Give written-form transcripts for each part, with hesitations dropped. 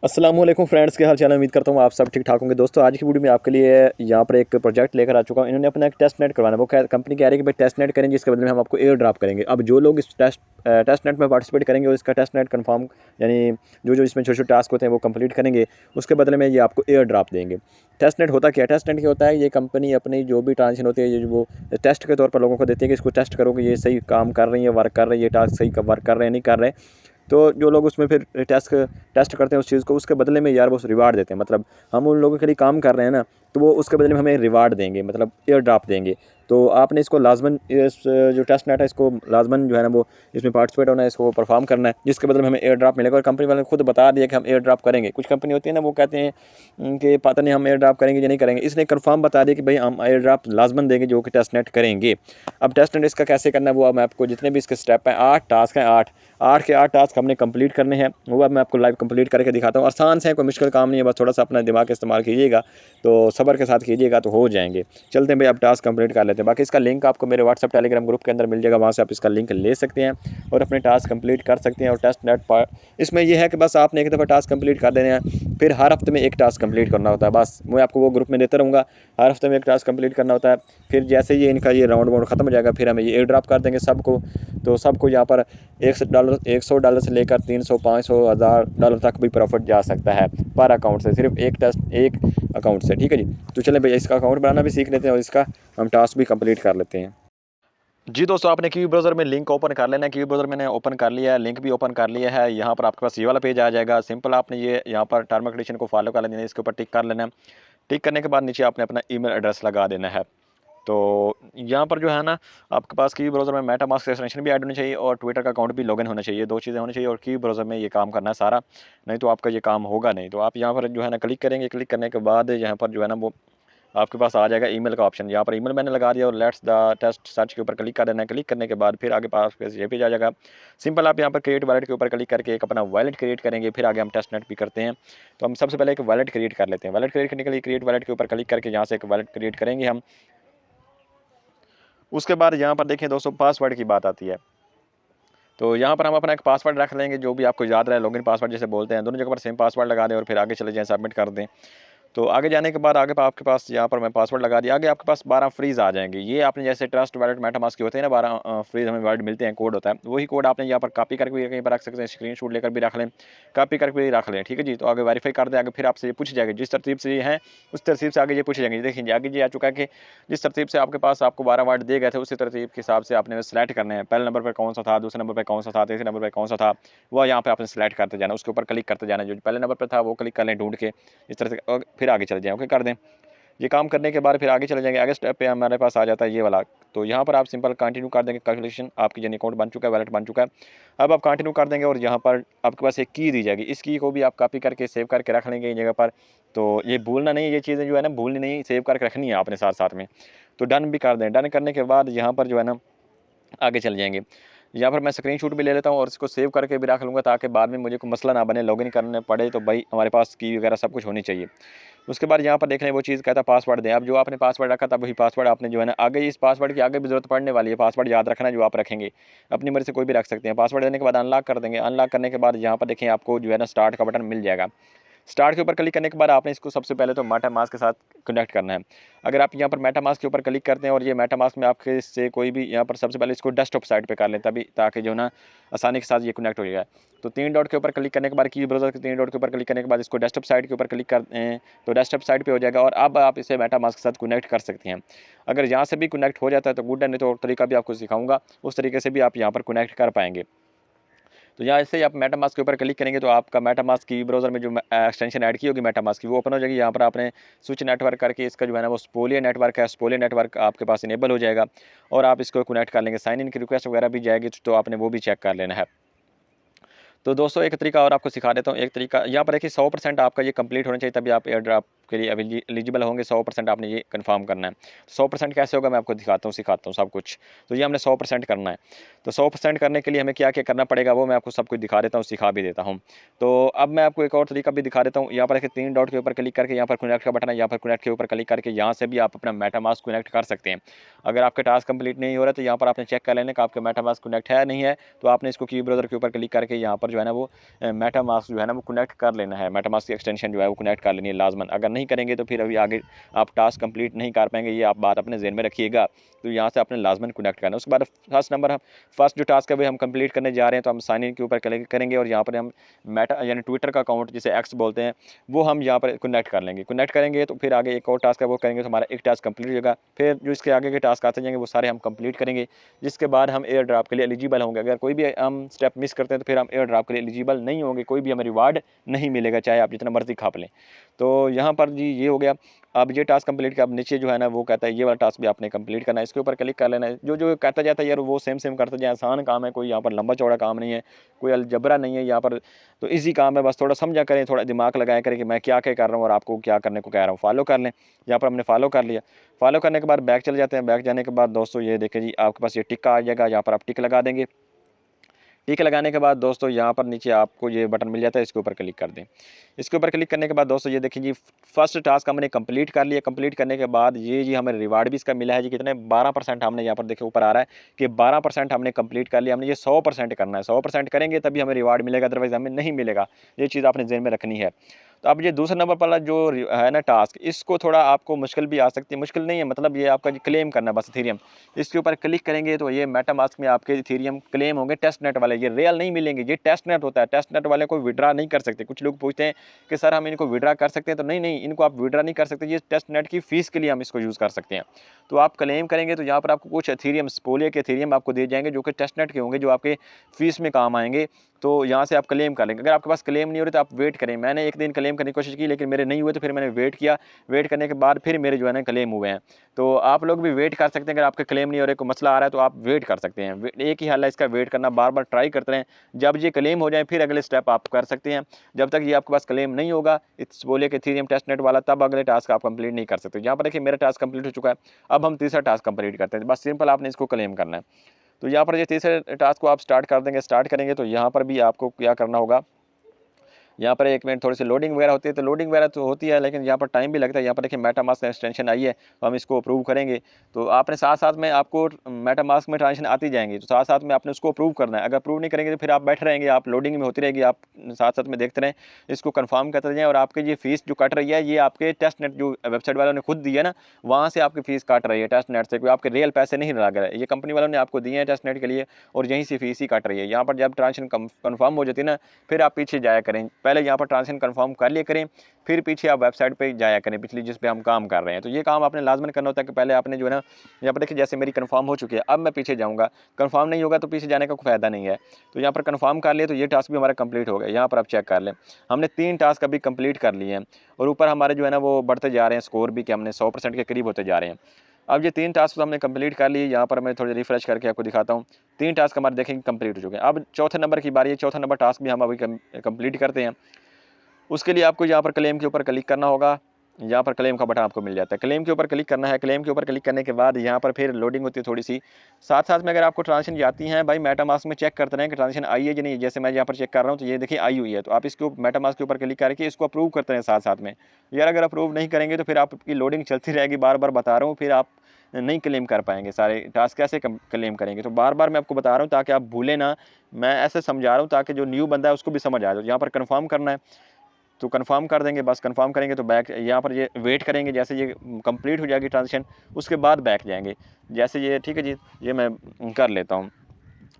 अस्सलाम वालेकुम फ्रेंड्स, के हाल चाल है। उम्मीद करता हूँ आप सब ठीक ठाक होंगे। दोस्तों, आज की वीडियो में आपके लिए यहाँ पर एक प्रोजेक्ट लेकर आ चुका हूँ। इन्होंने अपना एक टेस्ट नेट करवाना है। वो कंपनी कह रही है कि भाई टेस्ट नेट करेंगे, इसके बदले में हम आपको एयर ड्रॉप करेंगे। अब जो लोग इस टेस्ट नेट में पार्टिसिपेट करेंगे और इसका टेस्ट नेट कन्फर्म, यानी जो जो इसमें छोटे छोटे टास्क होते हैं वो कंप्लीट करेंगे, उसके बदले में ये आपको एयर ड्रॉप देंगे। टेस्ट नेट होता क्या है? टेस्ट नेट क्या होता है? ये कंपनी अपनी जो भी ट्रांजेक्शन होती है, ये वो टेस्ट के तौर पर लोगों को देती है कि इसको टेस्ट करो कि ये सही काम कर रही है, वर्क कर रही है, टास्क सही वर्क कर रहे हैं, नहीं कर रहे। तो जो लोग उसमें फिर टेस्ट करते हैं उस चीज़ को, उसके बदले में यार वो रिवार्ड देते हैं। मतलब हम उन लोगों के लिए काम कर रहे हैं ना, तो वो उसके बदले में हमें रिवार्ड देंगे, मतलब एयर ड्रॉप देंगे। तो आपने इसको लाजमन, इस जो टेस्ट नेट है, इसको लाजमन जो है ना वो इसमें पार्टिसिपेट होना है, इसको परफॉर्म करना है, जिसके बदले में हमें एयर ड्रॉप मिलेगा। और कंपनी वाले ने खुद बता दिया कि हम एयर ड्रॉप करेंगे। कुछ कंपनी होती है ना, वो कहते हैं कि पता नहीं हम एयर ड्रॉप करेंगे या नहीं करेंगे। इसने कंफर्म बता दिया कि भाई हम एयर ड्रॉप लाजमन देंगे जो कि टेस्ट नेट करेंगे। अब टेस्ट नेट इसका कैसे करना है वो अब मैं आपको, जितने भी इसके स्टेप हैं, 8 टास्क हैं, 8 के 8 टास्क हमने कंप्लीट करने हैं। वो अब मैं आपको लाइव कंप्लीट करके दिखाता हूँ। आसान से है, कोई मुश्किल काम नहीं है, बस थोड़ा सा अपना दिमाग का इस्तेमाल कीजिएगा, तो सब्र के साथ कीजिएगा तो हो जाएंगे। चलते हैं भाई, अब टास्क कंप्लीट कर लेते हैं। बाकी इसका लिंक आपको मेरे व्हाट्सअप टेलीग्राम ग्रुप के अंदर मिल जाएगा, वहाँ से आप इसका लिंक ले सकते हैं और अपने टास्क कंप्लीट कर सकते हैं। और टेस्ट नेट पर इसमें यह है कि बस आपने एक दफ़ा टास्क कंप्लीट कर देने हैं, फिर हर हफ्ते में एक टास्क कंप्लीट करना होता है। बस मैं आपको वो ग्रुप में देता रहूँगा, हर हफ्ते में एक टास्क कंप्लीट करना होता है। फिर जैसे ये इनका ये राउंड वाउंड ख़त्म हो जाएगा, फिर हमें ये एयर ड्रॉप कर देंगे सबको। तो सबको यहाँ पर $100 से लेकर 300, 500, $1000 तक भी प्रॉफिट जा सकता है पर अकाउंट से, सिर्फ एक अकाउंट से। ठीक है जी। तो चलें भाई, इसका अकाउंट बनाना भी सीख लेते हैं और इसका हम टास्क भी कंप्लीट कर लेते हैं। जी दोस्तों, आपने क्यू ब्राउज़र में लिंक ओपन कर लेना है। क्यू ब्राउज़र मैंने ओपन कर लिया है, लिंक भी ओपन कर लिया है। यहाँ पर आपके पास ये वाला पेज आ जाएगा। सिंपल आपने ये यहाँ पर टर्म एंड कंडीशन को फॉलो कर लेना है, इसके ऊपर टिक कर लेना है। टिक करने के बाद नीचे आपने अपना ईमेल एड्रेस लगा देना है। तो यहाँ पर जो है ना, आपके पास की ब्राउज़र में मेटामास्क एक्सटेंशन भी ऐड होनी चाहिए और ट्विटर का अकाउंट भी लॉगिन होना चाहिए। 2 चीज़ें होनी चाहिए और की ब्राउज़र में ये काम करना है सारा, नहीं तो आपका ये काम होगा नहीं। तो आप यहाँ पर जो है ना क्लिक करेंगे। क्लिक करने के बाद यहाँ पर जो है ना वो आपके पास आ जाएगा ईमेल का ऑप्शन। यहाँ पर ईमेल मैंने लगा दिया और लेट्स द टेस्ट सर्च के ऊपर क्लिक कर देना है। क्लिक करने के बाद फिर आगे पास ये पेज आ जाएगा। सिंपल आप यहाँ पर क्रिएट वॉलेट के ऊपर क्लिक करके एक अपना वॉलेट क्रिएट करेंगे। फिर आगे हम टेस्ट नेट भी करते हैं। तो हम सबसे पहले एक वॉलेट क्रिएट कर लेते हैं। वॉलेट क्रिएट करने के लिए क्रिएट वॉलेट के ऊपर क्लिक करके यहाँ से एक वॉलेट क्रिएट करेंगे हम। उसके बाद यहाँ पर देखें दोस्तों, पासवर्ड की बात आती है। तो यहाँ पर हम अपना एक पासवर्ड रख लेंगे जो भी आपको याद रहे, लॉगिन पासवर्ड जैसे बोलते हैं। दोनों जगह पर सेम पासवर्ड लगा दें और फिर आगे चले जाएं, सबमिट कर दें। तो आगे जाने के बाद आगे आपके पास यहाँ पर मैं पासवर्ड लगा दिया। आगे आपके पास 12 फ्रीज आ जाएंगे। ये आपने जैसे ट्रस्ट वॉलेट मेटामास्क के होते हैं ना, 12 फ्रीज हमें वॉलेट मिलते हैं, कोड होता है। वही कोड आपने यहाँ पर कॉपी करके भी कहीं पर रख सकते हैं, स्क्रीनशॉट लेकर भी रख लें, कॉपी करके भी रख लें। ठीक है जी। तो आगे वेरीफाई कर दें। आगे फिर आपसे ये पूछ जाएगा, जिस तरतीब से ये है उस तरतीब से आगे ये पूछ जाएंगे। देखिए आगे ये आ चुका है कि जिस तरतीब से आपके पास आपको 12 वॉलेट दिए गए थे, उसी तरतीब के हिसाब से आपने सेलेक्ट करने हैं। पहले नंबर पर कौन सा था, दूसरे नंबर पर कौन सा था, तीसरे नंबर पर कौन सा था, वह यहाँ पे आपने सेलेक्ट करते जाना, उसके ऊपर क्लिक करते जाना। जो पहले नंबर पर था वो क्लिक कर लें ढूंढ के, इस तरह से, और फिर आगे चले जाएँ। ओके कर दें। ये काम करने के बाद फिर आगे चले जाएंगे। आगे स्टेप पे हमारे पास आ जाता है ये वाला। तो यहाँ पर आप सिंपल कंटिन्यू कर देंगे। कैलकुलेशन आपकी जन अकाउंट बन चुका है, वैलेट बन चुका है। अब आप कंटिन्यू कर देंगे और यहाँ पर आपके पास एक की दी जाएगी। इस की को भी आप कॉपी करके सेव करके रख लेंगे इन जगह पर। तो ये भूलना नहीं, ये चीज़ें जो है ना भूलनी नहीं, सेव करके रखनी है आपने साथ साथ में। तो डन भी कर दें। डन करने के बाद यहाँ पर जो है ना आगे चल जाएंगे। यहाँ पर मैं स्क्रीनशॉट भी ले लेता हूँ और इसको सेव करके भी रख लूँगा, ताकि बाद में मुझे कोई मसला ना बने, लॉगिन करने पड़े तो भाई हमारे पास की वगैरह सब कुछ होनी चाहिए। उसके बाद यहाँ पर देख लें, वो चीज़ कहता है पासवर्ड दें। अब जो आपने पासवर्ड रखा था वही पासवर्ड आपने जो है ना आगे, इस पासवर्ड की आगे भी जरूरत पड़ने वाली है। पासवर्ड याद रखना जो आप रखेंगे, अपनी मर्जी से कोई भी रख सकते हैं। पासवर्ड देने के बाद अनलॉक कर देंगे। अनलॉक करने के बाद यहाँ पर देखें आपको जो है ना स्टार्ट का बटन मिल जाएगा। स्टार्ट के ऊपर क्लिक करने के बाद आपने इसको सबसे पहले तो मेटामास्क के साथ कनेक्ट करना है। अगर आप यहाँ पर मेटामास्क के ऊपर क्लिक करते हैं और ये मेटामास्क में आपके से कोई भी यहाँ पर सबसे पहले इसको डेस्कटॉप साइड पे कर लें, तभी ताकि जो ना आसानी के साथ ये कनेक्ट हो जाए। तो 3 डॉट के ऊपर क्लिक करने के बाद, की ब्राउज़र के 3 डॉट के ऊपर क्लिक करने के बाद इसको डेस्कटॉप साइड के ऊपर क्लिक करते हैं तो डेस्कटॉप साइड पे हो जाएगा और अब आप इसे मेटामास्क के साथ कनेक्ट कर सकते हैं। अगर यहाँ से भी कनेक्ट हो जाता है तो गुड है, नहीं तो तरीका भी आपको सिखाऊंगा, उस तरीके से भी आप यहाँ पर कनेक्ट कर पाएंगे। तो यहाँ से ही आप मेटामास्क के ऊपर क्लिक करेंगे तो आपका मेटामास्क की ब्राउज़र में जो एक्सटेंशन ऐड की होगी मेटामास्क की, वो ओपन हो जाएगी। यहाँ पर आपने स्विच नेटवर्क करके इसका जो है ना वो स्पोलिया नेटवर्क है, स्पोलिया नेटवर्क आपके पास इनेबल हो जाएगा और आप इसको कनेक्ट कर लेंगे। साइन इन की रिक्वेस्ट वगैरह भी जाएगी तो आपने वो भी चेक कर लेना है। तो दोस्तों एक तरीका और आपको सिखा देता हूँ। एक तरीका यहाँ पर देखिए 100% आपका ये कंप्लीट होना चाहिए, तभी आप एयर ड्रॉप के लिए एलिजिबल होंगे। 100% आपने ये कंफर्म करना है। 100% कैसे होगा मैं आपको दिखाता हूँ, सिखाता हूँ सब कुछ। तो ये हमने 100% करना है। तो 100% करने के लिए हमें क्या क्या करना पड़ेगा वो मैं आपको सब कुछ दिखा देता हूँ, सिखा भी देता हूँ। तो अब मैं आपको एक और तरीका भी दिखा देता हूँ। यहाँ पर देखिए 3 डॉट के ऊपर क्लिक करके यहाँ पर कनेक्ट का बटन है, यहाँ पर कनेक्ट के ऊपर क्लिक करके यहाँ से भी आप अपना मेटामास्क कनेक्ट कर सकते हैं। अगर आपके टास्क कंप्लीट नहीं हो रहा तो यहाँ पर आपने चेक कर लेना कि आपका मेटामास्क कनेक्ट है नहीं है, तो आपने इसको की ब्राउज़र के ऊपर क्लिक करके यहाँ पर जो है ना वो मेटामास्क जो है ना वो कनेक्ट कर लेना है, मेटामास्क की एक्सटेंशन जो है वो कनेक्ट कर लेनी है लाजमन। अगर नहीं करेंगे तो फिर अभी आगे आप टास्क कंप्लीट नहीं कर पाएंगे, ये आप बात अपने ज़हन में रखिएगा। तो यहाँ से आपने लाजमन कनेक्ट करना है। उसके बाद फर्स्ट जो टास्क है वो हम कंप्लीट करने जा रहे हैं, तो हम साइन इन के ऊपर क्लिक करेंगे और यहाँ पर हम मेटा यानी ट्विटर का अकाउंट जिसे एक्स बोलते हैं वो हम यहाँ पर कनेक्ट कर लेंगे। कनेक्ट करेंगे तो फिर आगे एक और टास्क है वो करेंगे, तो हमारा एक टास्क कंप्लीट हो जाएगा। फिर जो इसके आगे के टास्क आते जाएंगे वो सारे हम कंप्लीट करेंगे, जिसके बाद हम एयर ड्रॉप के लिए एलिजिबल होंगे। अगर कोई भी हम स्टेप मिस करते हैं तो फिर हम एयर ड्रॉप के लिए एलिजिबल नहीं होंगे, कोई भी हमें रिवार्ड नहीं मिलेगा, चाहे आप जितना मर्जी खाप लें। तो यहाँ पर जी ये हो गया। अब ये टास्क कंप्लीट का अब नीचे जो है ना वो कहता है ये वाला टास्क भी आपने कंप्लीट करना है, इसके ऊपर क्लिक कर लेना है। जो जो कहता जाता है यार वो सेम करते जाए, आसान काम है, कोई यहाँ पर लंबा चौड़ा काम नहीं है, कोई अलजबरा नहीं है यहाँ पर, तो इजी काम है। बस थोड़ा समझा करें, थोड़ा दिमाग लगाया करें कि मैं क्या क्या कर रहा हूँ और आपको क्या करने को कह रहा हूँ। फॉलो कर लें। यहाँ पर हमने फॉलो कर लिया। फॉलो करने के बाद बैक चले जाते हैं। बैक जाने के बाद दोस्तों ये देखें जी आपके पास ये टिक आ जाएगा, यहाँ पर आप टिक लगा देंगे। टिक लगाने के बाद दोस्तों यहाँ पर नीचे आपको ये बटन मिल जाता है, इसके ऊपर क्लिक कर दें। इसके ऊपर क्लिक करने के बाद दोस्तों ये देखिए जी फर्स्ट टास्क हमने कंप्लीट कर लिया। कंप्लीट करने के बाद ये जी हमें रिवार्ड भी इसका मिला है जी, कितने 12% हमने यहाँ पर देखे ऊपर आ रहा है कि 12% हमने कंप्लीट कर लिया। हमने ये 100% करना है, 100% करेंगे तभी हमें रिवार्ड मिलेगा, अदरवाइज हमें नहीं मिलेगा। ये चीज़ आपने ज़हन में रखनी है। तो अब ये दूसरा नंबर वाला जो है ना टास्क, इसको थोड़ा आपको मुश्किल भी आ सकती है, मुश्किल नहीं है, मतलब ये आपका क्लेम करना है बस इथेरियम। इसके ऊपर क्लिक करेंगे तो ये मेटामास्क में आपके इथेरियम क्लेम होंगे टेस्ट नेट वाले, ये रियल नहीं मिलेंगे। ये टेस्ट नेट होता है, टेस्ट नेट वाले को विड्रा नहीं कर सकते। कुछ लोग पूछते हैं कि सर हम इनको विड्रा कर सकते हैं, तो नहीं, इनको आप विड्रा नहीं कर सकते, ये टेस्ट नेट की फीस के लिए हम इसको यूज़ कर सकते हैं। तो आप क्लेम करेंगे तो यहाँ पर आपको कुछ इथेरियम, स्पोलिया के इथेरियम आपको दिए जाएंगे जो कि टेस्ट नेट के होंगे, जो आपके फीस में काम आएंगे। तो यहाँ से आप क्लेम कर लेंगे। अगर आपके पास क्लेम नहीं हो रही तो आप वेट करें। मैंने एक दिन क्लेम करने की कोशिश की लेकिन मेरे नहीं हुए, तो फिर मैंने वेट किया। वेट करने के बाद फिर मेरे जो है ना क्लेम हुए हैं। तो आप लोग भी वेट कर सकते हैं। अगर आपके क्लेम नहीं हो रहे, कोई मसला आ रहा है, तो आप वेट कर सकते हैं। एक ही हल है इसका, वेट करना, बार बार ट्राई करते रहें। जब ये क्लेम हो जाए फिर अगले स्टेप आप कर सकते हैं। जब तक ये आपके पास क्लेम नहीं होगा इस बोले कि इथेरियम टेस्ट नेट वाला, तब अगले टास्क आप कंप्लीट नहीं कर सकते। यहाँ पर देखिए मेरा टास्क कंप्लीट हो चुका है। अब हम तीसरा टास्क कंप्लीट करते हैं। बस सिंपल आपने इसको क्लेम करना है। तो यहाँ पर ये तीसरे टास्क को आप स्टार्ट कर देंगे। स्टार्ट करेंगे तो यहाँ पर भी आपको क्या करना होगा, यहाँ पर एक मिनट थोड़ी सी लोडिंग वगैरह होती है, तो लोडिंग वगैरह तो होती है लेकिन यहाँ पर टाइम भी लगता है। यहाँ पर देखिए मेटामास्क एक्सटेंशन आई है, तो हम इसको अप्रूव करेंगे। तो आपने साथ साथ में आपको मेटामास्क में ट्रांजेक्शन आती जाएंगी, तो साथ साथ में आपने उसको अप्रूव करना है। अगर अप्रूव नहीं करेंगे तो फिर आप बैठे रहेंगे, आप लोडिंग में होती रहेगी, आप साथ साथ में देखते रहें, इसको कन्फर्म करते जाएँ। और आपकी ये फीस जो कट रही है ये आपके टेस्ट नेट जो वेबसाइट वालों ने खुद दी है ना, वहाँ से आपकी फीस काट रही है टेस्ट नेट से, कोई आपके रियल पैसे नहीं लग रहे, ये कंपनी वालों ने आपको दिए हैं टेस्ट नेट के लिए और यहीं से फीस ही काट रही है। यहाँ पर जब ट्रांजेक्शन कन्फर्म हो जाती है ना, फिर आप पीछे जाया करें। पहले यहाँ पर ट्रांजेक्शन कन्फर्म कर लिया करें, फिर पीछे आप वेबसाइट पे जाया करें पिछली जिस पे हम काम कर रहे हैं। तो ये काम आपने लाजमन करना होता है कि पहले आपने जो है ना, यहाँ पर देखिए जैसे मेरी कन्फर्म हो चुकी है, अब मैं पीछे जाऊँगा। कन्फर्म नहीं होगा तो पीछे जाने का कोई फ़ायदा नहीं है। तो यहाँ पर कन्फर्म कर लिया तो ये टास्क भी हमारा कंप्लीट हो गया। यहाँ पर आप चेक कर लें, हमने 3 टास्क अभी कंप्लीट कर लिए हैं और ऊपर हमारे जो है ना वो बढ़ते जा रहे हैं, स्कोर भी कि हमने 100% के करीब होते जा रहे हैं। अब ये 3 टास्क तो हमने कंप्लीट कर लिए। यहाँ पर मैं थोड़ी रिफ्रेश करके आपको दिखाता हूँ। 3 टास्क हमारे देखेंगे कंप्लीट हो चुके हैं। अब चौथे नंबर की बारी है। चौथा नंबर टास्क भी हम अभी कंप्लीट करते हैं। उसके लिए आपको यहाँ पर क्लेम के ऊपर क्लिक करना होगा। यहाँ पर क्लेम का बटन आपको मिल जाता है, क्लेम के ऊपर क्लिक करना है। क्लेम के ऊपर क्लिक करने के बाद यहाँ पर फिर लोडिंग होती है थोड़ी सी। साथ साथ में अगर आपको ट्रांजेक्शन जाती हैं भाई, मेटामास्क में चेक करते रहें कि ट्रांजेक्शन आई है कि नहीं। जैसे मैं यहाँ पर चेक कर रहा हूँ तो ये देखिए आई हुई है, तो आप इसको मेटामास्क के ऊपर क्लिक करके इसको अप्रूव करते हैं साथ साथ में। यार अगर अप्रूव नहीं करेंगे तो फिर आपकी लोडिंग चलती रहेगी, बार बार बता रहा हूँ, फिर आप नहीं क्लेम कर पाएंगे। सारे टास्क कैसे क्लेम करेंगे, तो बार बार मैं आपको बता रहा हूँ ताकि आप भूलें ना। मैं ऐसे समझा रहा हूँ ताकि जो न्यू बंदा है उसको भी समझ आ जाए। यहाँ पर कन्फर्म करना है तो कन्फर्म कर देंगे। बस कन्फर्म करेंगे तो बैक यहाँ पर ये वेट करेंगे, जैसे ये कंप्लीट हो जाएगी ट्रांजेक्शन उसके बाद बैक जाएंगे। जैसे ये ठीक है जी, ये मैं कर लेता हूँ।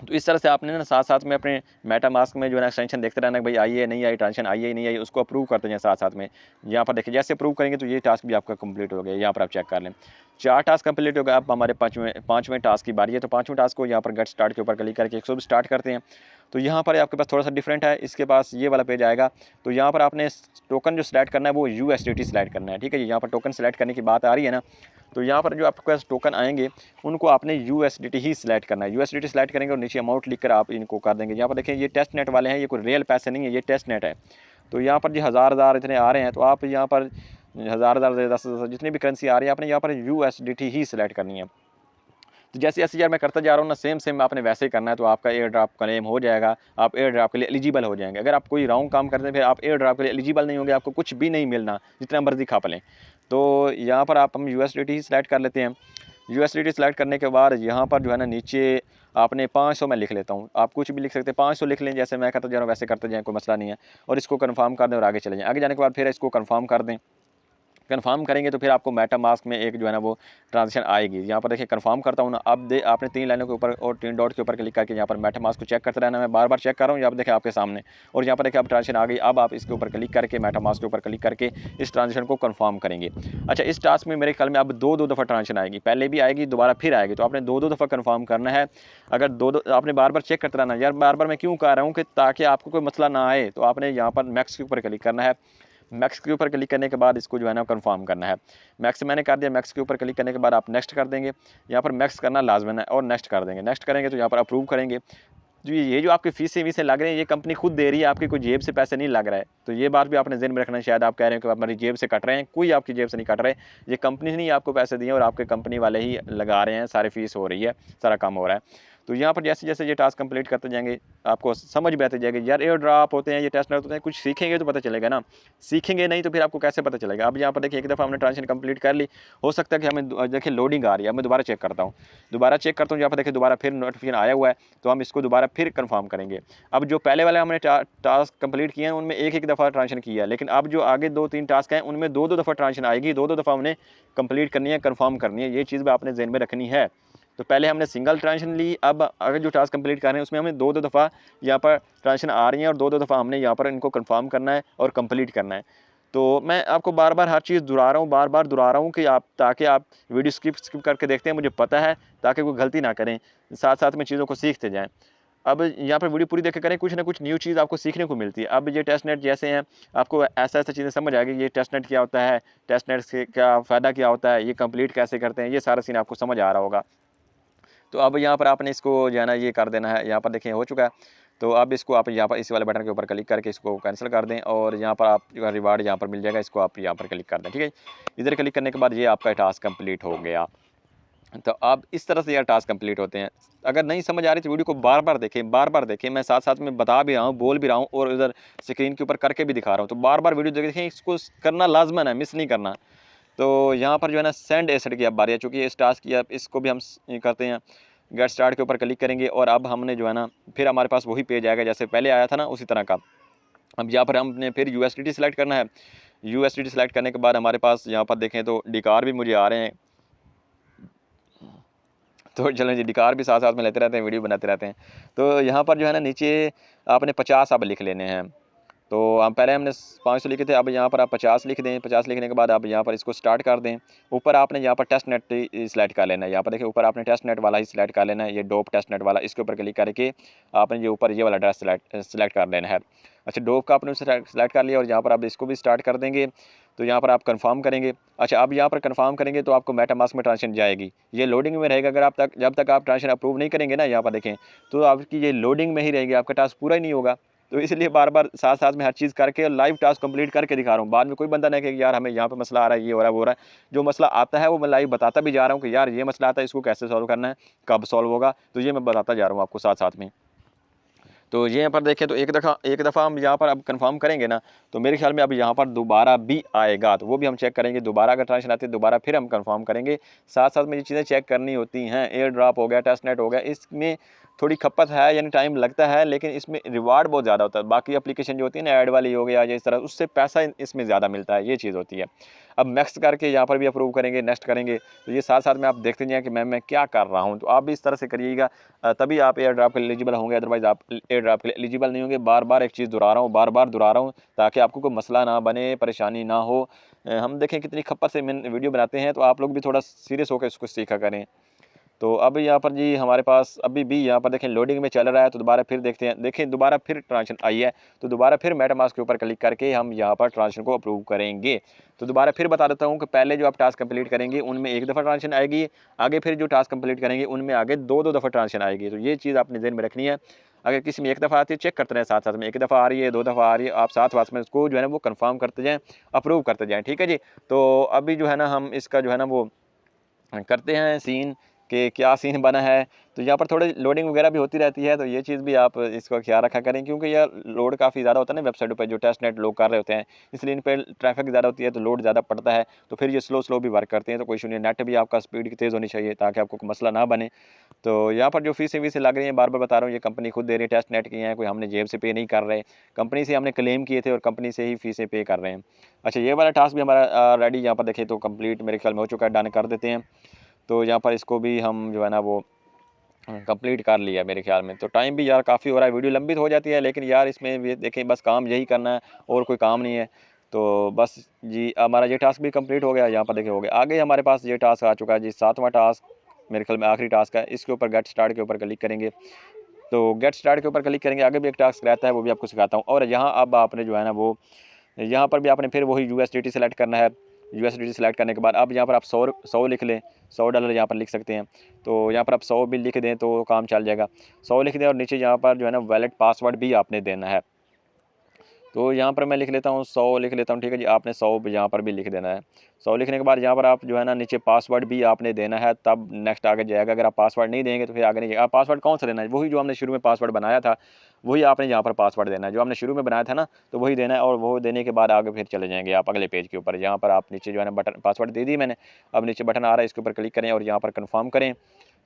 तो इस तरह से आपने ना साथ साथ में अपने मेटामास्क में जो है ना एक्सटेंशन देखते रहना कि भाई आई है नहीं आई, ट्रांजेक्शन आई है नहीं आई, उसको अप्रूव करते हैं साथ साथ में। यहाँ पर देखिए जैसे अप्रूव करेंगे तो ये टास्क भी आपका कंप्लीट हो गया। यहाँ पर आप चेक कर लें 4 टास्क कंप्लीट हो गया। अब हमारे पाँचवें टास्क की बारी है। तो 5वें टास्क को यहाँ पर गेट स्टार्ट के ऊपर क्लिक करके 100 स्टार्ट करते हैं। तो यहाँ पर आपके पास थोड़ा सा डिफरेंट है, इसके पास ये वाला पेज आएगा। तो यहाँ पर आपने टोकन जो सिलेक्ट करना है वो USDT सिलेक्ट करना है। ठीक है जी, यहाँ पर टोकन सिलेक्ट करने की बात आ रही है ना, तो यहाँ पर जो आपके पास टोकन आएंगे उनको आपने USDT ही सिलेक्ट करना है। USDT सिलेक्ट करेंगे और नीचे अमाउंट लिखकर आप इनको कर देंगे। यहाँ पर देखें ये टेस्ट नेट वाले हैं, ये कोई रियल पैसे नहीं है, ये टेस्ट नेट है। तो यहाँ पर जी हज़ार इतने आ रहे हैं, तो आप यहाँ पर 1000 10,000 जितनी भी करेंसी आ रही है आपने यहाँ पर USDT ही सिलेक्ट करनी है। तो जैसे जैसे यार मैं करता जा रहा हूँ ना, सेम आपने वैसे ही करना है, तो आपका एयर ड्रॉप क्लेम हो जाएगा, आप एयर ड्रॉप के लिए एलिजिबल हो जाएंगे। अगर आप कोई रॉन्ग काम करते हैं फिर आप एयर ड्रॉप के लिए एलिजिबल नहीं होंगे, आपको कुछ भी नहीं मिलना, जितना मर्जी खा लें। तो यहाँ पर हम USDT ही सिलेक्ट कर लेते हैं। USDT सिलेक्ट करने के बाद यहाँ पर जो है ना नीचे आपने 500 मैं लिख लेता हूँ, आप कुछ भी लिख सकते हैं, 500 लिख लें, जैसे मैं करता जा रहा हूँ वैसे करते जाएँ, कोई मसला नहीं है। और इसको कन्फर्म कर दें और आगे चले जाएँ। आगे जाने के बाद फिर इसको कन्फर्म कर दें। कन्फर्म करेंगे तो फिर आपको मेटामास्क में एक जो है ना वो ट्रांजेक्शन आएगी। यहाँ पर देखिए कन्फर्म करता हूँ ना, अब आपने 3 लाइनों के ऊपर और 3 डॉट के ऊपर क्लिक करके यहाँ पर मेटामास्क को चेक करते रहना। मैं बार बार चेक कर रहा हूँ, यहाँ पर देखिए आपके सामने, और यहाँ पर देखिए अब ट्रांजेक्शन आ गई। अब आप इसके ऊपर क्लिक करके मेटामास्क के ऊपर क्लिक करके इस ट्रांजेक्शन को कन्फर्म करेंगे। अच्छा, इस टास्क में मेरे ख्याल में अब दो दफ़ा ट्रांजेक्शन आएगी, पहले भी आएगी, दोबारा फिर आएगी। तो आपने दो दफ़ा कन्फर्म करना है। अगर दो आपने बार बार चेक करते रहना। यार बार बार मैं क्यों कह रहा हूँ कि ताकि आपको कोई मसला ना आए, तो आपने यहाँ पर मैक्स के ऊपर क्लिक करना है। मैक्स के ऊपर क्लिक करने के बाद इसको जो है ना कंफर्म करना है। मैक्स मैंने कर दिया। मैक्स के ऊपर क्लिक करने के बाद आप नेक्स्ट कर देंगे। यहाँ पर मैक्स करना लाजमन है और नेक्स्ट कर देंगे। नेक्स्ट करेंगे तो यहाँ पर अप्रूव करेंगे। ये जो आपकी फीसें वीसें लग रही हैं, ये कंपनी खुद दे रही है, आपकी कोई जेब से पैसे नहीं लग रहा है। तो ये बात भी आपने ज़हन में रखना है। शायद आप कह रहे हैं कि हमारी जेब से कट रहे हैं, कोई आपकी जेब से नहीं कट रहे। ये कंपनी ने आपको पैसे दिए और आपके कंपनी वाले ही लगा रहे हैं, सारी फीस हो रही है, सारा काम हो रहा है। तो यहाँ पर जैसे जैसे ये टास्क कंप्लीट करते जाएंगे आपको समझ भी आती जाएगी। यार एयर ड्रॉप होते हैं, ये टेस्ट होते हैं, कुछ सीखेंगे तो पता चलेगा ना, सीखेंगे नहीं तो फिर आपको कैसे पता चलेगा। अब यहाँ पर देखिए एक दफ़ा हमने ट्रांजेक्शन कंप्लीट कर ली, हो सकता है कि हमें देखिए लोडिंग आ रही है। अब मैं दोबारा चेक करता हूँ, यहाँ पर देखिए दोबारा फिर नोटिफिकेशन आया हुआ है, तो हम इसको दोबारा फिर कंफर्म करेंगे। अब जो पहले वाले हमने टास्क कंप्लीट किए हैं उनमें एक दफ़ा ट्रांजेक्शन किया है, लेकिन अब जो आगे 2-3 टास्क हैं उनमें दो दफ़ा ट्रांजेक्शन आएगी, दो दफ़ा हमने कंप्लीट करनी है, कंफर्म करनी है। ये चीज़ भी आपने ज़हन में रखनी है। तो पहले हमने सिंगल ट्रांजेक्शन ली, अब अगर जो टास्क कंप्लीट कर रहे हैं उसमें हमें दो दफ़ा यहाँ पर ट्रांजेक्शन आ रही हैं और दो दफ़ा हमने यहाँ पर इनको कंफर्म करना है और कंप्लीट करना है। तो मैं आपको बार बार हर चीज़ दोहरा रहा हूँ, बार बार दोहरा रहा हूँ कि आप ताकि आप वीडियो स्किप करके देखते हैं, मुझे पता है, ताकि कोई गलती ना करें, साथ साथ में चीज़ों को सीखते जाएँ। अब यहाँ पर वीडियो पूरी देख के करें, कुछ ना कुछ न्यू चीज़ आपको सीखने को मिलती है। अब ये टेस्ट नेट जैसे हैं, आपको ऐसा चीज़ें समझ आ गई, ये टेस्ट नेट क्या होता है, टेस्ट नेट से क्या फ़ायदा क्या होता है, ये कंप्लीट कैसे करते हैं, ये सारा सीन आपको समझ आ रहा होगा। तो अब यहाँ पर आपने इसको जो है ना ये कर देना है। यहाँ पर देखिए हो चुका है। तो अब इसको आप यहाँ पर इस वाले बटन के ऊपर क्लिक करके इसको कैंसिल कर दें और यहाँ पर आप जो रिवार्ड यहाँ पर मिल जाएगा, इसको आप यहाँ पर क्लिक कर दें। ठीक है, इधर क्लिक करने के बाद ये आपका टास्क कंप्लीट हो गया। तो अब इस तरह से यार टास्क कंप्लीट होते हैं। अगर नहीं समझ आ रही तो वीडियो को बार बार देखें। मैं साथ साथ में बता भी रहा हूँ, बोल भी रहा हूँ और इधर स्क्रीन के ऊपर करके भी दिखा रहा हूँ। तो बार बार वीडियो देखें, इसको करना लाजमन है, मिस नहीं करना। तो यहाँ पर जो है ना सेंड एसेट की अब बारी है, चूँकि इस टास्क की अब इसको भी हम करते हैं। गेट स्टार्ट के ऊपर क्लिक करेंगे और अब हमने जो है ना फिर हमारे पास वही पेज आएगा जैसे पहले आया था ना, उसी तरह का। अब यहाँ पर हमने फिर यूएसडीटी सेलेक्ट करना है। यूएसडीटी सेलेक्ट करने के बाद हमारे पास यहाँ पर देखें तो डिकार भी मुझे आ रहे हैं। तो चलें जी, डिकार भी साथ साथ में लेते रहते हैं, वीडियो बनाते रहते हैं। तो यहाँ पर जो है ना नीचे आपने 50 अब लिख लेने हैं। तो हम पहले हमने 500 लिखे थे, अब यहाँ पर आप 50 लिख दें। 50 लिखने के बाद आप यहाँ पर इसको स्टार्ट कर दें। ऊपर आपने यहाँ पर टेस्ट नेट सेलेक्ट कर लेना है। यहाँ पर देखिए ऊपर आपने टेस्ट नेट वाला ही सिलेक्ट कर लेना है, ये डोप टेस्ट नेट वाला। इसके ऊपर क्लिक करके आपने ये ऊपर ये वाला एड्रेस सेलेक्ट कर लेना है। अच्छा, डोप का आपने सेलेक्ट कर लिया और यहाँ पर आप इसको भी स्टार्ट कर देंगे। तो यहाँ पर आप कंफर्म करेंगे। अच्छा, अब यहाँ पर कंफर्म करेंगे तो आपको मेटामास्क में ट्रांजेक्शन जाएगी, ये लोडिंग में रहेगा। अगर आप जब तक आप ट्रांजेक्शन अप्रूव नहीं करेंगे ना, यहाँ पर देखें तो आपकी ये लोडिंग में ही रहेगी, आपका टास्क पूरा ही नहीं होगा। तो इसलिए बार बार साथ साथ में हर चीज़ करके लाइव टास्क कंप्लीट करके दिखा रहा हूँ। बाद में कोई बंदा नहीं कि यार हमें यहाँ पे मसला आ रहा है, ये हो रहा है, वो हो रहा है। जो मसला आता है वो मैं लाइव बताता भी जा रहा हूँ कि यार ये मसला आता है, इसको कैसे सॉल्व करना है, कब सॉल्व होगा, तो ये मैं बताता जा रहा हूँ आपको साथ साथ में। तो ये यहाँ पर देखें तो एक दफ़ा हम यहाँ पर अब कंफर्म करेंगे ना, तो मेरे ख्याल में अब यहाँ पर दोबारा भी आएगा, तो वो भी हम चेक करेंगे। दोबारा अगर ट्रांजेक्शन आती है दोबारा फिर हम कंफर्म करेंगे। साथ साथ में ये चीज़ें चेक करनी होती हैं। एयर ड्रॉप हो गया, टेस्ट नेट हो गया, इसमें थोड़ी खपत है, यानी टाइम लगता है, लेकिन इसमें रिवार्ड बहुत ज़्यादा होता है। बाकी एप्लीकेशन जो होती है ना, ऐड वाली हो गया या इस तरह, उससे पैसा इसमें ज़्यादा मिलता है, ये चीज़ होती है। अब नेक्स्ट करके यहाँ पर भी अप्रूव करेंगे, नेक्स्ट करेंगे। तो ये साथ साथ में आप देखते जाएँ कि मैं क्या कर रहा हूँ। तो आप भी इस तरह से करिएगा, तभी आप एयर ड्रॉप के लिए एलिजिबल होंगे, अदरवाइज़ आप एयर ड्रॉप के लिए एलिजिबल नहीं होंगे। बार बार एक चीज़ दोहरा रहा हूँ, बार बार दोहरा रहा हूँ, ताकि आपको कोई मसला ना बने, परेशानी ना हो। हम देखें कितनी खप्पत से वीडियो बनाते हैं, तो आप लोग भी थोड़ा सीरियस होकर इसको सीखा करें। तो अब यहाँ पर जी हमारे पास अभी भी यहाँ पर देखें लोडिंग में चल रहा है। तो दोबारा फिर देखते हैं, देखें दोबारा फिर ट्रांजेक्शन आई है। तो दोबारा फिर मेटामास्क के ऊपर क्लिक करके हम यहाँ पर ट्रांजेक्शन को अप्रूव करेंगे। तो दोबारा फिर बता देता हूँ कि पहले जो आप टास्क कंप्लीट करेंगे उनमें एक दफ़ा ट्रांजेक्शन आएगी, आगे फिर जो टास्क कंप्लीट करेंगे उनमें आगे दो दफ़ा ट्रांजेक्शन आएगी। तो ये चीज़ आपने ध्यान में रखनी है। अगर किसी में एक दफ़ा आती है चेक करते रहें, साथ साथ में एक दफ़ा आ रही है, दो दफ़ा आ रही है, आप साथ साथ में उसको जो है ना वो कंफर्म करते जाएँ, अप्रूव करते जाएँ। ठीक है जी। तो अभी जो है ना हम इसका जो है ना वो करते हैं सीन कि क्या सीन बना है। तो यहाँ पर थोड़ी लोडिंग वगैरह भी होती रहती है, तो ये चीज़ भी आप इसका ख्याल रखा करें, क्योंकि यह लोड काफ़ी ज़्यादा होता है ना वेबसाइटों पे जो टेस्ट नेट लोग कर रहे होते हैं, इसलिए इन पे ट्रैफिक ज़्यादा होती है तो लोड ज़्यादा पड़ता है, तो फिर ये स्लो भी वर्क करते हैं। तो कोई इशू नहीं है, नेट भी आपका स्पीड की तेज़ होनी चाहिए ताकि आपको कोई मसला ना बने। तो यहाँ पर जो फ़ीसें वीसें लग रही हैं, बार-बार बता रहा हूँ, ये कंपनी खुद दे रही है, टेस्ट नेट की हैं, कोई हमने जेब से पे नहीं कर रहे। कंपनी से हमने क्लेम किए थे और कंपनी से ही फ़ीसें पे कर रहे हैं। अच्छा, ये वाला टास्क भी हमारा रेडी यहाँ पर देखें तो कंप्लीट मेरे ख्याल में हो चुका है, डन कर देते हैं। तो यहाँ पर इसको भी हम जो है ना वो कंप्लीट कर लिया मेरे ख्याल में। तो टाइम भी यार काफ़ी हो रहा है, वीडियो लंबी तो हो जाती है, लेकिन यार इसमें भी देखें बस काम यही करना है और कोई काम नहीं है। तो बस जी हमारा ये टास्क भी कंप्लीट हो गया, यहाँ पर देखें हो गया। आगे हमारे पास ये टास्क आ चुका है जी, 7वां टास्क मेरे ख्याल में आखिरी टास्क है। इसके ऊपर गेट स्टार्ट के ऊपर क्लिक करेंगे। तो गेट स्टार्ट के ऊपर क्लिक करेंगे, आगे भी एक टास्क रहता है, वो भी आपको सिखाता हूँ। और यहाँ अब आपने जो है ना वो यहाँ पर भी आपने फिर वही यूएसडीटी सेलेक्ट करना है। यूएसडीटी सेलेक्ट करने के बाद अब यहाँ पर आप 100 लिख लें, $100 यहाँ पर लिख सकते हैं। तो यहाँ पर आप 100 भी लिख दें तो काम चल जाएगा। 100 लिख दें और नीचे यहाँ पर जो है ना वैलिड पासवर्ड भी आपने देना है। तो यहाँ पर मैं लिख लेता हूँ 100 लिख लेता हूँ, ठीक है जी। आपने 100 यहाँ पर भी लिख देना है। 100 लिखने के बाद यहाँ पर आप जो है ना नीचे पासवर्ड भी आपने देना है, तब नेक्स्ट आगे जाएगा। अगर आप पासवर्ड नहीं देंगे तो फिर आगे नहीं जाएगा। आप पासवर्ड कौन सा देना है, वही जो हमने शुरू में पासवर्ड बनाया था, वही आपने यहाँ पर पासवर्ड देना है। जो हमने शुरू में बनाया था ना, तो वही देना है। और वो देने के बाद आगे फिर चले जाएंगे आप अगले पेज के ऊपर। यहाँ पर आप नीचे जो है ना बटन, पासवर्ड दे दी मैंने, अब नीचे बटन आ रहा है, इसके ऊपर क्लिक करें और यहाँ पर कन्फर्म करें।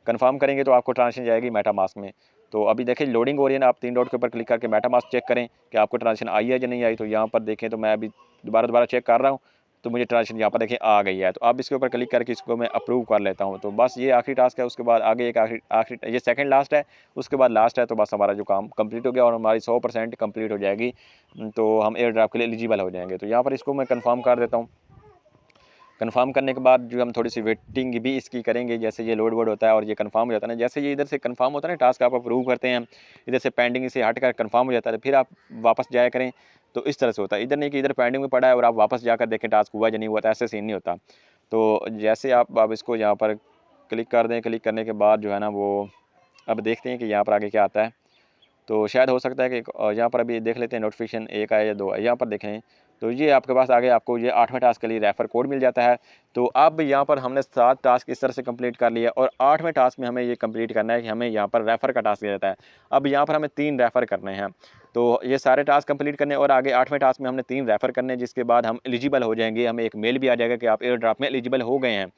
कन्फर्म करेंगे तो आपको ट्रांजेक्शन जाएगी मेटामास्क में। तो अभी देखिए लोडिंग हो रही है ना, आप 3 डॉट के ऊपर क्लिक करके मेटामास्क चेक करें कि आपको ट्रांजेक्शन आई है या नहीं आई। तो यहाँ पर देखें तो मैं अभी दोबारा चेक कर रहा हूँ, तो मुझे ट्रांजेक्शन यहाँ पर देखें आ गई है। तो अब इसके ऊपर क्लिक करके इसको मैं अप्रूव कर लेता हूँ। तो बस ये आखिरी टास्क है, उसके बाद आगे एक आखिरी ये सेकंड लास्ट है, उसके बाद लास्ट है। तो बस हमारा जो काम कंप्लीट हो गया और हमारी 100% कंप्लीट हो जाएगी, तो हम एयर ड्राफ्ट के लिए एलिजिबल हो जाएंगे। तो यहाँ पर इसको मैं कन्फर्म कर देता हूँ। कन्फर्म करने के बाद जो हम थोड़ी सी वेटिंग भी इसकी करेंगे, जैसे ये लोड वोड होता है और ये कन्फर्म हो जाता है ना, जैसे ये इधर से कन्फर्म होता है ना टास्क आप अप्रूव करते हैं, इधर से पेंडिंग से हट कर कन्फर्म हो जाता है, तो फिर आप वापस जाया करें। तो इस तरह से होता है, इधर नहीं कि इधर पेंडिंग में पड़ा है और आप वापस जाकर देखें टास्क हुआ या नहीं हुआ, तो ऐसे सीन नहीं होता। तो जैसे आप इसको यहाँ पर क्लिक कर दें, क्लिक करने के बाद जो है ना वो अब देखते हैं कि यहाँ पर आगे क्या आता है। तो शायद हो सकता है कि यहाँ पर अभी देख लेते हैं नोटिफिकेशन 1 आया या 2 आया, यहाँ पर देखें तो ये आपके पास आगे आपको ये 8वें टास्क के लिए रेफर कोड मिल जाता है। तो अब यहाँ पर हमने 7 टास्क इस तरह से कंप्लीट कर लिया और 8वें टास्क में हमें ये कंप्लीट करना है कि हमें यहाँ पर रेफ़र का टास्क दिया जाता है। अब यहाँ पर हमें 3 रेफ़र करने हैं, तो ये सारे टास्क कंप्लीट करने और आगे 8वें टास्क में हमने 3 रेफ़र करने हैं, जिसके बाद हम एलिजिबल हो जाएंगे। हमें एक मेल भी आ जाएगा कि आप एयर ड्राफ्ट में एलिजिबल हो गए हैं।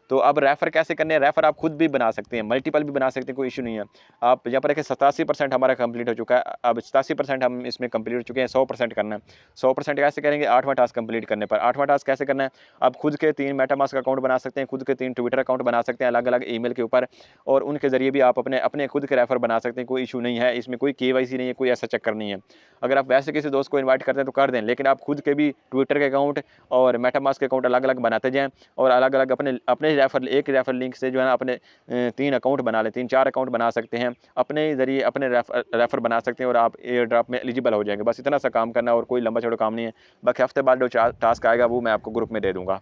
तो अब रेफ़र कैसे करने हैं, रेफ़र आप खुद भी बना सकते हैं, मल्टीपल भी बना सकते हैं, कोई इशू नहीं है। आप यहाँ पर देखिए 87% हमारा कंप्लीट हो चुका है। अब 87% हम इसमें कंप्लीट हो चुके हैं, 100% करना है। 100% कैसे करेंगे, 8वां टास्क कंप्लीट करने पर। 8वां टास्क कैसे करना है, आप खुद के 3 मेटामास्क अकाउंट बना सकते हैं, खुद के 3 ट्विटर अकाउंट बना सकते हैं अलग-अलग ईमेल के ऊपर, और उनके ज़रिए भी आप अपने खुद के रेफ़र बना सकते हैं, कोई इशू नहीं है। इसमें कोई केवाईसी नहीं है, कोई ऐसा चक्कर नहीं है। अगर आप वैसे किसी दोस्त को इन्वाइट करते हैं तो कर दें, लेकिन आप खुद के भी ट्विटर के अकाउंट और मेटामास्क के अकाउंट अलग-अलग बनाते जाएँ और अलग-अलग अपने रेफ़र एक रेफ़र लिंक से जो है ना अपने 3 अकाउंट बना लें, 3-4 अकाउंट बना सकते हैं। अपने ज़रिए अपने रेफ़र बना सकते हैं और आप एयर ड्रॉप में एलिजिबल हो जाएँगे। बस इतना सा काम करना है और कोई लंबा चौड़ा काम नहीं है। बाकी हफ़्ते बाद जो टास्क आएगा वो मैं आपको ग्रुप में दे दूँगा।